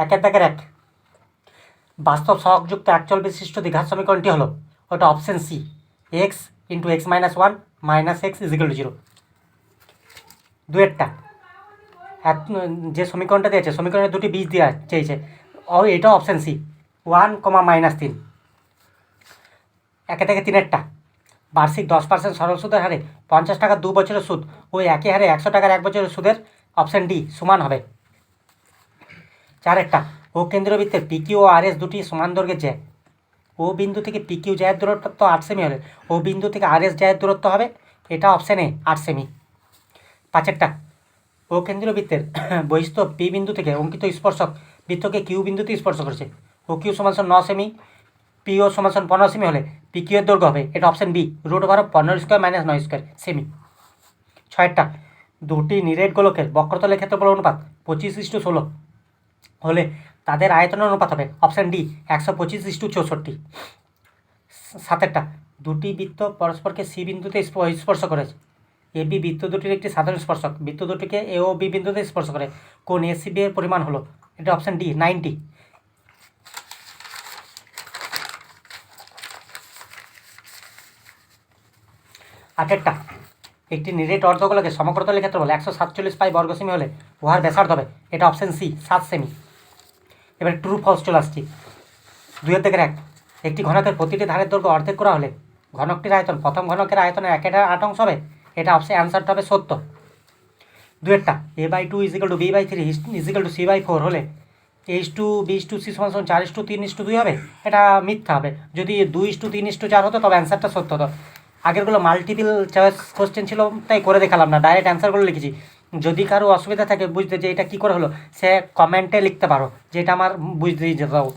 একের দাগের এক, বাস্তব সহগযুক্ত একচল বিশিষ্ট দ্বিঘাত সমীকরণটি হলো ওটা option C, X into X minus one minus X equal to zero. দুয়েরটা, যে সমীকরণটা দিয়েছে সমীকরণের দুটি বীজ দেওয়া চেয়েছে, এটা অপশান সি, 1, -3। একে তিনেরটা, বার্ষিক 10% সরল সুদের হারে 50 টাকার 2 বছরের সুদ ওই একই হারে 100 টাকার 1 বছরের সুদের অপশান ডি সমান হবে। চারেরটা, ও কেন্দ্রবৃত্তের পিকিউ ও আর এস দুটি সমান দৈর্ঘ্যের জ্যা, ও বিন্দু থেকে পিকিউ জ্যায়ের দূরত্ব 8 সেমি হলে ও বিন্দু থেকে আর এস জ্যায়ের দূরত্ব হবে, এটা অপশান এ 8 সেমি। পাঁচেরটা, ও কেন্দ্রীয় বৃত্তের বহিস্থ পি বিন্দু থেকে অঙ্কিত স্পর্শক বৃত্তকে কিউ বিন্দুতে স্পর্শ করেছে, ও কিউ সমান 9 সেমি, পিও সমান 15 সেমি হলে পি কিউ এর দৈর্ঘ্য হবে, এটা অপশান বি, √15² - 9² সেমি। ছয়েরটা, দুটি নিরেট গোলকের বক্রতলের ক্ষেত্রফল অনুপাত 25:16 হলে তাদের আয়তনের অনুপাত হবে, অপশান ডি 125:64। সাতেরটা, দুটি বৃত্ত পরস্পরকে সি বিন্দুতে স্পর্শ করেছে, এ বি বৃত্ত দুটির একটি সাধারণ স্পর্শক, বৃত্ত দুটিকে এ ও বি বিন্দুতে স্পর্শ করে, কোণ এ সি বি এর পরিমাণ হলো, এটা অপশান ডি 90। আটেরটা, একটি নিরেট অর্ধগোলকের সমগ্রতলের ক্ষেত্রফল 147 পাই বর্গ সেমি হলে উহার ব্যাসার্ধ হবে, এটা অপশান সি 7 সেমি। এবার ট্রু ফলস চলে আসছি। 2-1, একটি ঘনকের প্রতিটি ধারের দৈর্ঘ্য অর্ধেক করা হলে ঘনকটির আয়তন প্রথম ঘনকের আয়তনের 1/8 হবে, এটা অপশান অ্যান্সারটা হবে সত্য। 2-টা, a/2 = b/3 = c/4 হলে h2b/c = 4:3:2 হবে, এটা মিথ্যা হবে। যদি 2:3:4 হতো তবে অ্যান্সারটা সত্য হতো। আগেরগুলো মাল্টিপল চয়েস কোশ্চেন ছিল তাই করে দেখালাম না, ডাইরেক্ট অ্যান্সারগুলো লিখেছি। যদি কারো অসুবিধা থাকে বুঝতে যে এটা কী করে হলো, সে কমেন্টে লিখতে পারো যে এটা আমার বুঝতে যেতে দাও।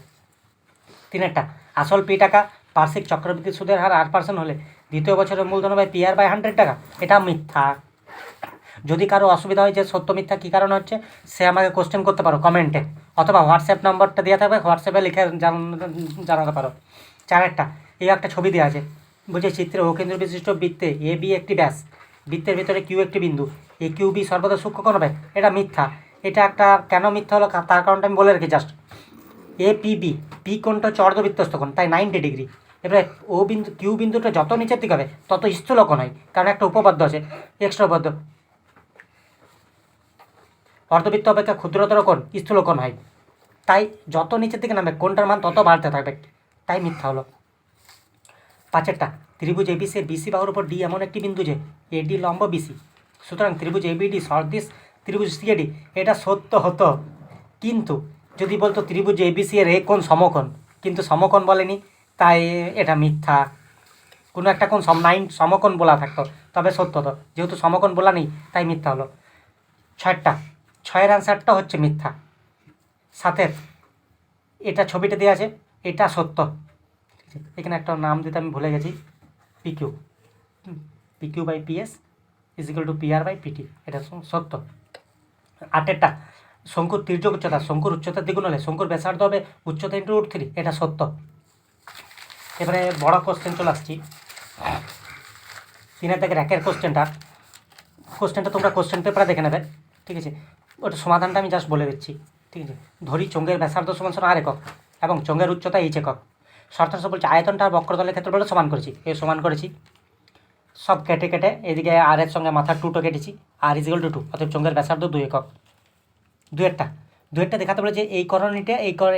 3-টা, আসল পি টাকা বার্ষিক চক্রবৃদ্ধি সুদের হার 8% হলে দ্বিতীয় বছরের মূলধন বাই PR/100 টাকা, এটা মিথ্যা। যদি কারো অসুবিধা হয় যে সত্য মিথ্যা কী কারণ হচ্ছে, সে আমাকে কোশ্চেন করতে পারো কমেন্টে, অথবা হোয়াটসঅ্যাপ নম্বরটা দেওয়া থাকবে, হোয়াটসঅ্যাপে লিখে জানাতে পারো। 4-টা, এই একটা ছবি দেওয়া আছে, বুঝে চিত্রে ও কেন্দ্র বিশিষ্ট বৃত্তে এ বি একটি ব্যাস, বৃত্তের ভিতরে কিউ একটি বিন্দু, এ কিউ বি সর্বদা সূক্ষ্মকোণ হবে, এটা মিথ্যা। এটা একটা কেন মিথ্যা হলো তার কারণটা আমি বলে রাখি just. A P B, P কোণটা হচ্ছে অর্ধবৃত্তস্থ কোণ, তাই 90 ডিগ্রি। এবারে ও বিন্দু কিউ বিন্দুটা যত নিচের দিকে হবে তত স্থূল কোণ হয়, কারণ একটা উপপাদ্য আছে, এক্সট্রা উপপাদ্য, অর্ধবৃত্ত অপেক্ষা ক্ষুদ্রতর কোণ স্থূল কোণ হয়, তাই যত নিচের দিকে নামবে কোণটার মান তত বাড়তে থাকবে, তাই মিথ্যা হলো। 5-টা, ত্রিভুজ এবিসি এর বিসি বাহুর উপর ডি এমন একটি বিন্দু যে এডি লম্ব বিসি, সুতরাং ত্রিভুজ এবিডি সদৃশ ত্রিভুজ সিএডি, এটা সত্য হতো। কিন্তু যদি বলতো ত্রিভুজ এবিসি এর এ কোণ সমকোণ, কিন্তু সমকোণ বলেনি, তাই এটা মিথ্যা। কোনো একটা কোণ সমকোণ বলা থাকতো তবে সত্য হতো, যেহেতু সমকোণ বলা নেই তাই মিথ্যা হলো। 6-টা, 6-এর অ্যান্সারটা হচ্ছে মিথ্যা। 7-এর, এটা ছবিটা দেওয়া আছে, এটা সত্য। এখানে একটা নাম দিতে আমি ভুলে গেছি, পিকিউ, PQ/PS = PR/PT, এটা সত্য। 8-টা, শঙ্কুর তির্যক উচ্চতা শঙ্কুর উচ্চতার দ্বিগুণ হলে শঙ্কুর ব্যাসার্ধ হবে উচ্চতা × √3, এটা সত্য। এবারে বড় কোশ্চেন চলে আসছি। 3-1 কোশ্চেনটা তোমরা কোশ্চেন পেপারে দেখে নেবে, ঠিক আছে? ওটা সমাধানটা আমি জাস্ট বলে দিচ্ছি, ঠিক আছে? ধরি চোঙের ব্যাসার্ধ সমান R একক এবং চোঙের উচ্চতা H একক। শর্তাংশ বলছে আয়তনটা বক্রতলের ক্ষেত্রফলের সমান করেছি, সমান করেছি, সব কেটে এদিকে আর এর সঙ্গে মাথার 2টো কেটেছি, R = 2, অর্থাৎ চোঙের ব্যাসার্ধ 2 একক। 2-একটা দেখাতে বলে যে এই করণীটা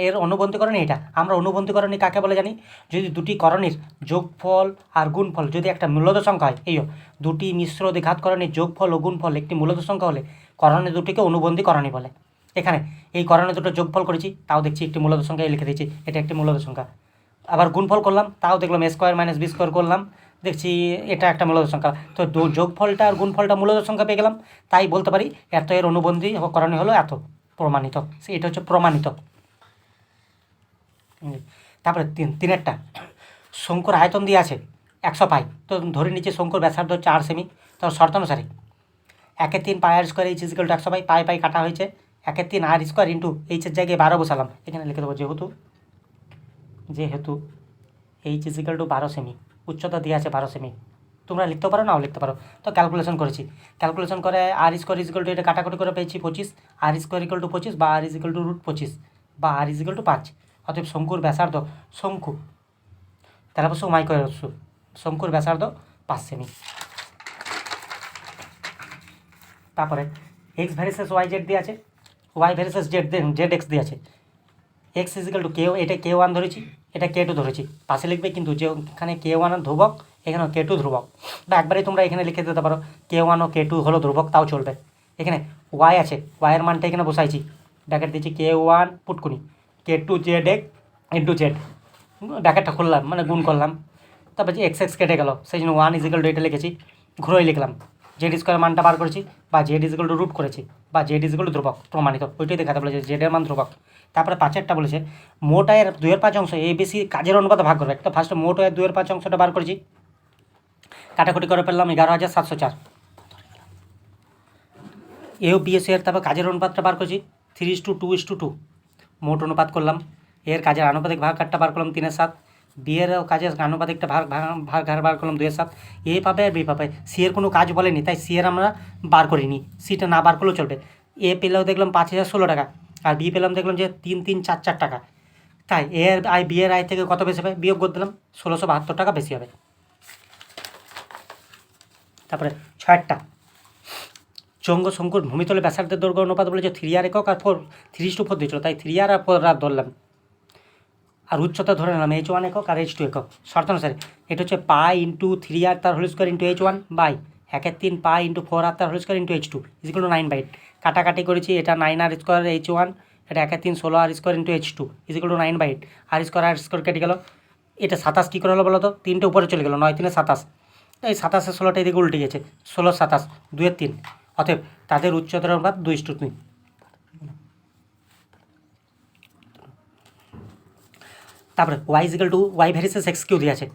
এর অনুবন্ধীকরণী এটা। আমরা অনুবন্ধীকরণী কাকে বলে জানি? যদি দুটি করণীর যোগফল আর গুণফল যদি একটা মূলদ সংখ্যা হয়, এই দুটি মিশ্র দ্বিঘাত করণীর যোগফল ও গুণফল একটি মূলদ সংখ্যা হলে করণী দুটিকে অনুবন্ধীকরণী বলে। এখানে এই করণী দুটো যোগফল করেছি, তাও দেখছি একটি মূলদ সংখ্যা লিখে দিয়েছি, এটা একটি মূলদ সংখ্যা। আবার গুণফল করলাম, তাও দেখলাম A² - B² করলাম, দেখছি এটা একটা মূলদ সংখ্যা। তো যোগফলটা আর গুণফলটা মূলদ সংখ্যা পেয়ে গেলাম, তাই বলতে পারি এত এর অনুবন্ধী করণী হলো এত, প্রমাণিত। এটা হচ্ছে প্রমাণিত। তারপরে 3-একটা, শঙ্কুর আয়তন দিয়ে আছে 100 পাই, তো ধরে নিচ্ছে শঙ্কুর ব্যাসার্ধ হচ্ছে 8 সেমি, তো শর্ত অনুসারে 1/3 পাই r² H = 100 পাই, পাই কাটা হয়েছে, 1/3 r² × H এর জায়গায় 12 বসালাম, এখানে লিখে দেবো যেহেতু H = 12 সেমি, উচ্চতা দিয়ে আছে 12 সেমি, তোমরা লিখতে পারো নাও লিখতে পারো। তো ক্যালকুলেশন করেছি, ক্যালকুলেশন করে r² এটা কাটাকুটি করে পেয়েছি 25, r² = 25 বা r = √25, বা আর ইজিক্যাল টু 5। অতএব শঙ্কুর ব্যাসার্ধ শঙ্কু তাহলে অবশ্য মাইক্রোরস্য শঙ্কুর ব্যাসার্ধ 5 সেমি। তারপরে এক্স ভ্যারিসেস ওয়াই জেড দিয়ে আছে, ওয়াই ভ্যারিসেস জেড এক্স দিয়ে আছে। এক্স ইজিক্যাল টু কে, এটা K1 ধরেছি, এটা K2 ধরেছি, পাশে লিখবে কিন্তু যে এখানে K1 ধ্রুবক, এখানেও K2 ধ্রুবক, বা একবারেই তোমরা এখানে লিখে দিতে পারো K1 ও K2 হলো ধ্রুবক, তাও চলবে। এখানে ওয়াই আছে, ওয়াইয়ের মানটা এখানে বসাইছি, ব্র্যাকেট দিচ্ছি K1 পুটকুনি K2 Z X into Z, ব্র্যাকেটটা খুললাম মানে গুণ করলাম, তারপর যে এক্স এক্স কেটে গেল, সেই জন্য 1 ইজিক্যাল টু এটা লিখেছি, ঘুরোই লিখলাম, জেড স্কোয়ার মানটা বার করেছি, বা জেড ইজিক্যাল টু রুট করেছি, বা জেড ইজিক্যাল টু ধ্রুবক প্রমাণিত, ওইটাই দেখাতে বলেছে জেডের মান ধ্রুবক। তারপরে 5-এরটা বলেছে মোট আয়ের 2/5 অংশ এ বেশি কাজের অনুপাতে ভাগ করবে। একটা ফার্স্টে মোট আয়ের 2/5 অংশটা বার করেছি, কাটাকুটি করে ফেললাম 11,704। এও বিএসসি এর তারপর কাজের অনুপাতটা বার করেছি 3:2:2, মোট অনুপাত করলাম, এর কাজের আনুপাতিক ভাগটা বার করলাম 3/7, বি এর কাজের আনুপাতিকটা ভাগ বার করলাম 2/7। এ পাবে আর বি পাবে, সি এর কোনো কাজ বলেনি তাই সি এর আমরা বার করিনি, সিটা না বার করলেও চলবে। এ পেলেও দেখলাম 5,016 টাকা, আর বি পেলাম দেখলাম যে 3,344 টাকা, তাই এ এর আয় বি এর আয় থেকে কত বেশি হবে, বিয়োগ করে দিলাম 1,672 টাকা বেশি হবে। তারপরে 6-টা চঙ্গ শঙ্কুর ভূমিতলে ব্যাসার্ধের দৈর্ঘ্য অনুপাত বলেছে 3r একক আর 3:4 দিয়েছিল, তাই 3r আর 4r ধরলাম, আর উচ্চতা ধরে নিলাম H1 একক আর H2 একক। শর্ত অনুসারে এটা হচ্ছে পাই ইন্টু 3r তার whole square into H1 by 1/3 pi into 4r তার whole square into H2 equal to 9/8। কাটাকাটি করেছি, এটা 9r স্কোয়ার H1, এটা 1/3 16r square into H2 equal to 9/8, আর স্কোয়ার কেটে গেল, এটা 27 কী করে হলো বলো তো, 3টে উপরে চলে গেল, 9×3 = 27, এই 27 এর 16টা এদিকে উল্টে গেছে, 16 27 2/3, অতএব তাদের উচ্চতার অনুপাত 2:3। তারপরে Y equal to Y varies as X Q দিয়ে আছে,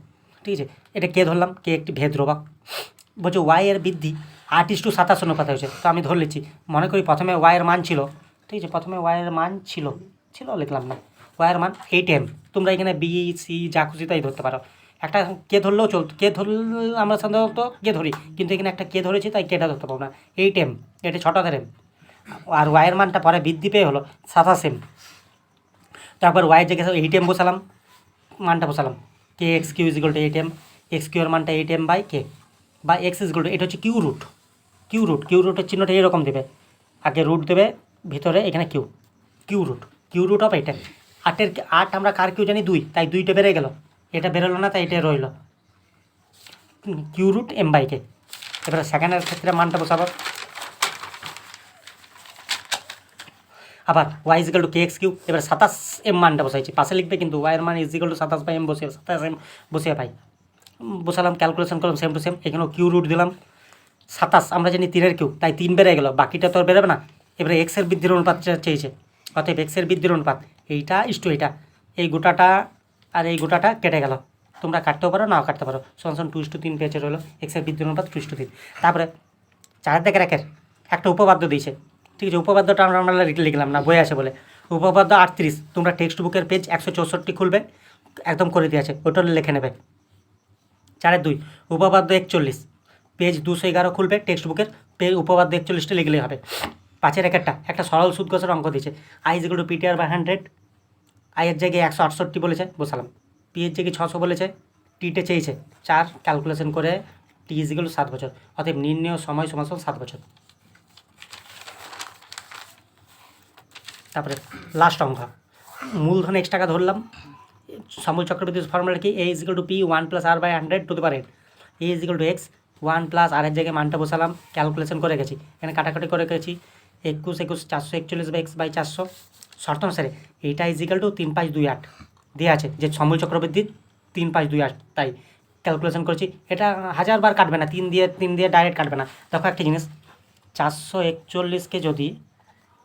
ঠিক আছে, এটা কে ধরলাম, কে একটি ভেদ ধ্রুবক, বলছে ওয়াই এর বৃদ্ধি 8:27 অনুপাত হয়েছে, তো আমি ধরে নিচ্ছি, মনে করি প্রথমে ওয়াইয়ের মান ছিল, ঠিক আছে, প্রথমে ওয়াইয়ের মান ছিল লিখলাম না, ওয়াইয়ের মান 8m, তোমরা এখানে বি সি যা খুশি তাই ধরতে পারো, একটা কে ধরলেও চলতো, কে ধরলে আমরা সাধারণত কে ধরি, কিন্তু এখানে একটা কে ধরেছি তাই কেটা ধরতে পারবো না, 8m, এটা 6টার m, আর ওয়াইয়ের মানটা পরে বৃদ্ধি পেয়ে হলো 27m। তারপর ওয়াইয়ের জায়গায় 8m বসালাম, মানটা বসালাম, K X Q equal to 8m, X Q এর মানটা 8m বাই কে, বা এক্স ইজিক্যাল টু, এটা হচ্ছে কিউ রুটের চিহ্নটা এরকম দেবে, আগে রুট দেবে ভিতরে, এখানে কিউ রুট অফ 8m। 8 আমরা কার কিউ জানি 2, তাই 2টা বেড়ে গেল, এটা বেরোলো না তাই এটা রইল, কিউ রুট m বাই কে। এবারে সেকেন্ডের ক্ষেত্রে মানটা বসাবো, আবার ওয়াই ইজিক্যাল টু কে এক্স কিউ, এবার 27m মানটা বসাইছি, পাশে লিখবে কিন্তু ওয়াইয়ের মান ইজিক্যাল টু 27/m বসে 27m বসিয়ে পাই, বসালাম, ক্যালকুলেশন করলাম সেম টু সেম, এখানেও কিউ রুট দিলাম, 27 আমরা জানি 3-এর কিউ, তাই 3 বেড়ে গেল, বাকিটা তো আর বেরোবে না। এবারে এক্সের বৃদ্ধির অনুপাত চেয়েছে, অতএব এক্সের বৃদ্ধির অনুপাত এইটা ইস্টু এইটা, এই গোটাটা আর এই গোটাটা কেটে গেল, তোমরা কাটতেও পারো নাও কাটতে পারো, সমান 2:3 পেয়েছে রইলো, এক্সের বৃদ্ধির অনুপাত 2:3। তারপরে 4-1 একটা উপপাদ্য দিয়েছে, ঠিক আছে, উপপাদ্যটা আমরা লিখলাম না, বই আছে বলে, উপপাদ্য 38, তোমরা টেক্সট বুকের পেজ 164 খুলবে, একদম করে দিয়ে আছে, ওটা লিখে নেবে। 4-2 উপপাদ্য 41, পেজ 211 খুলবে টেক্সট বুকের, উপপাদ্য 41টা লিখলেই হবে। 5-1 একটা সরল সুদ কষার অঙ্ক দিয়েছে, আই ইজিক্যাল টু PTR/100, আইয়ের জায়গায় 168 বলেছে বসালাম, পি এর জায়গায় 600 বলেছে, টিতে চেয়েছে 4, ক্যালকুলেশন করে টি ইজিক্যাল টু 7 বছর, অতএব নির্ণয় সময় সমান 7 বছর। তারপরে লাস্ট অঙ্ক, মূলধন x টাকা ধরলাম, সমল চক্রবর্তী ফর্মুলা কি, a equal to p 1 + r/100 to the power n, a equal to x 1 + r এর জায়গায় মানটা বসালাম, ক্যালকুলেশন করে গেছি, এখানে কাটাকাটি করে গেছি, 21 441/400, শর্ত অনুসারে এইটা ইজিক্যাল টু 3528 দিয়ে আছে, যে সমল চক্রবৃদ্ধি 3528, তাই ক্যালকুলেশন করেছি, এটা 1000 বার কাটবে না, 3 দিয়ে ডাইরেক্ট কাটবে না। দেখো একটা জিনিস, 441কে যদি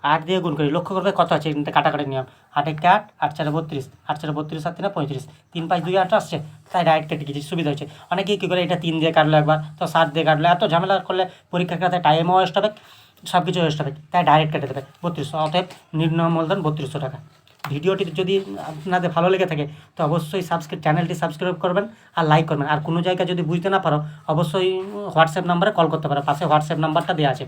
8 দিয়ে গুণ করি, লক্ষ্য করবে কত আছে, কাটাকাটি নিয়ম, 8-1 8, 8-4 32, 8-4 32, 7-3 35, 3-5-2-8 আসছে, তাই ডাইরেক্ট কেটে গেছি, সুবিধা হচ্ছে। অনেকেই কী করে, এটা 3 দিয়ে কাটলো একবার, তো 7 দিয়ে কাটলো, এত ঝামেলা করলে পরীক্ষার খাতে টাইমও ওয়েস্ট হবে, সব কিছু ওয়েস্ট হবে, তাই ডাইরেক্ট কেটে দেবে 3200, অতএব নির্ণয় মূলধন 3200 টাকা। ভিডিওটি যদি আপনাদের ভালো লেগে থাকে তো অবশ্যই চ্যানেলটি সাবস্ক্রাইব করবেন আর লাইক করবেন, আর কোনো জায়গায় যদি বুঝতে না পারো অবশ্যই হোয়াটসঅ্যাপ নাম্বারে কল করতে পারো, পাশে হোয়াটসঅ্যাপ নাম্বারটা দেওয়া আছে।